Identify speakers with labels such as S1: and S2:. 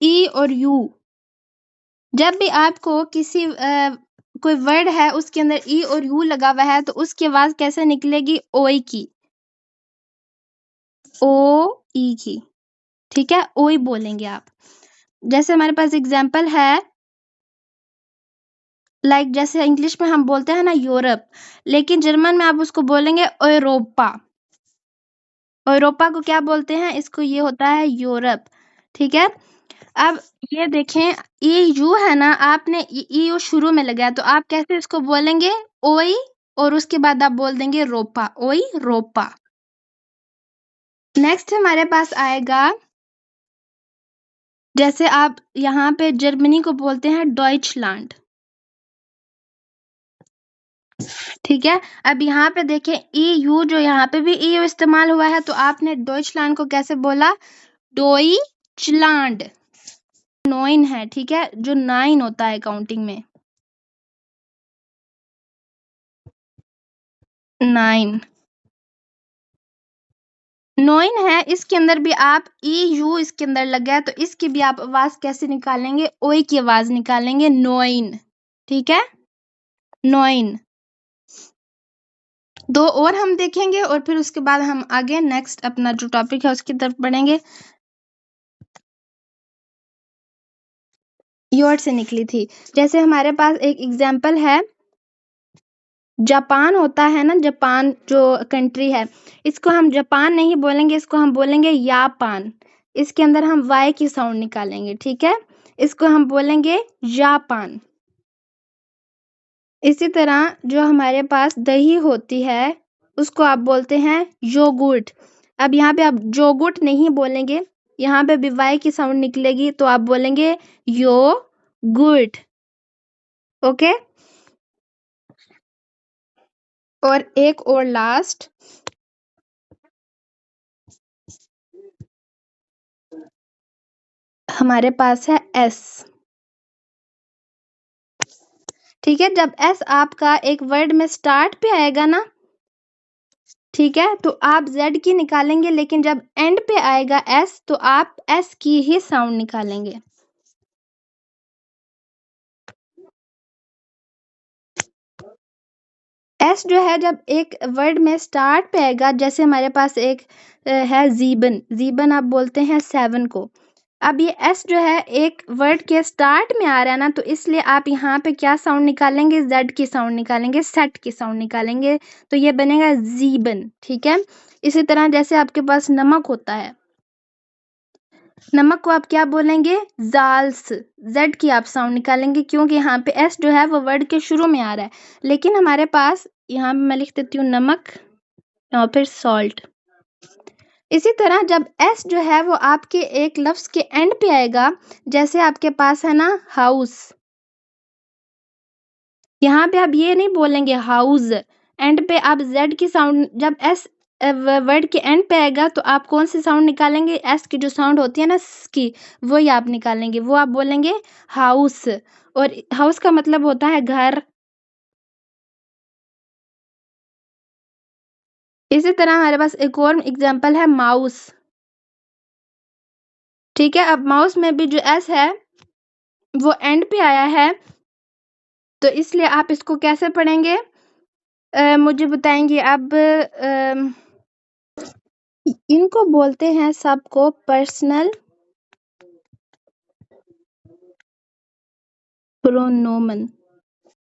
S1: ई और यू। जब भी आपको किसी कोई वर्ड है उसके अंदर ई और यू लगा हुआ है तो उसकी आवाज कैसे निकलेगी? ओई की, ओ ई की। ठीक है, ओई बोलेंगे आप। जैसे हमारे पास एग्जाम्पल है, लाइक जैसे इंग्लिश में हम बोलते हैं ना यूरोप, लेकिन जर्मन में आप उसको बोलेंगे यूरोपा। यूरोपा को क्या बोलते हैं? इसको ये होता है यूरोप। ठीक है, अब ये देखें, ये यू है ना, आपने ये यू शुरू में लगाया तो आप कैसे इसको बोलेंगे? ओई, और उसके बाद आप बोल देंगे रोपा, ओई रोपा। नेक्स्ट हमारे पास आएगा, जैसे आप यहाँ पे जर्मनी को बोलते हैं डॉइचलैंड। ठीक है, अब यहाँ पे देखें EU, जो यहाँ पे भी EU इस्तेमाल हुआ है, तो आपने डॉइचलैंड को कैसे बोला? डॉइचलैंड। 9 है, ठीक है, जो 9 होता है काउंटिंग में, 9 9 है। इसके अंदर भी आप EU इसके अंदर लगा है तो इसकी भी आप आवाज कैसे निकालेंगे? ओई की आवाज निकालेंगे, 9। ठीक है, 9। दो और हम देखेंगे और फिर उसके बाद हम आगे नेक्स्ट अपना जो टॉपिक है उसकी तरफ बढ़ेंगे। योर से निकली थी। जैसे हमारे पास एक एग्जाम्पल है, जापान होता है ना, जापान जो कंट्री है, इसको हम जापान नहीं बोलेंगे, इसको हम बोलेंगे यापान। इसके अंदर हम वाई की साउंड निकालेंगे। ठीक है, इसको हम बोलेंगे जापान। इसी तरह जो हमारे पास दही होती है उसको आप बोलते हैं योगुर्ट। अब यहाँ पे आप जोगुर्ट नहीं बोलेंगे, यहाँ पे भी वाई की साउंड निकलेगी तो आप बोलेंगे यो गुड। ओके, और एक और लास्ट, हमारे पास है एस। ठीक है, जब एस आपका एक वर्ड में स्टार्ट पे आएगा ना, ठीक है, तो आप जेड की निकालेंगे, लेकिन जब एंड पे आएगा एस तो आप एस की ही साउंड निकालेंगे। एस जो है जब एक वर्ड में स्टार्ट पे आएगा, जैसे हमारे पास एक है जीबन, जीबन आप बोलते हैं 7 को। अब ये एस जो है एक वर्ड के स्टार्ट में आ रहा है ना, तो इसलिए आप यहाँ पे क्या साउंड निकालेंगे? जेड की साउंड निकालेंगे, सेट की साउंड निकालेंगे, तो ये बनेगा जीबन। ठीक है, इसी तरह जैसे आपके पास नमक होता है, नमक को आप क्या बोलेंगे? जाल्स। जेड की आप साउंड निकालेंगे क्योंकि यहाँ पे एस जो है वो वर्ड के शुरू में आ रहा है, लेकिन हमारे पास यहाँ पे मैं लिख देती हूँ नमक और फिर सॉल्ट। इसी तरह जब एस जो है वो आपके एक लफ्ज के एंड पे आएगा, जैसे आपके पास है ना हाउस, यहाँ पे आप ये नहीं बोलेंगे हाउस, एंड पे आप जेड की साउंड, जब एस वर्ड के एंड पे आएगा तो आप कौन सी साउंड निकालेंगे? एस की जो साउंड होती है ना स की, वो ही आप निकालेंगे, वो आप बोलेंगे हाउस। और हाउस का मतलब होता है घर। इसी तरह हमारे पास एक और एग्जांपल है माउस। ठीक है, अब माउस में भी जो एस है वो एंड पे आया है, तो इसलिए आप इसको कैसे पढ़ेंगे? मुझे बताएंगे अब। इनको बोलते हैं सबको पर्सनल प्रोनोमन।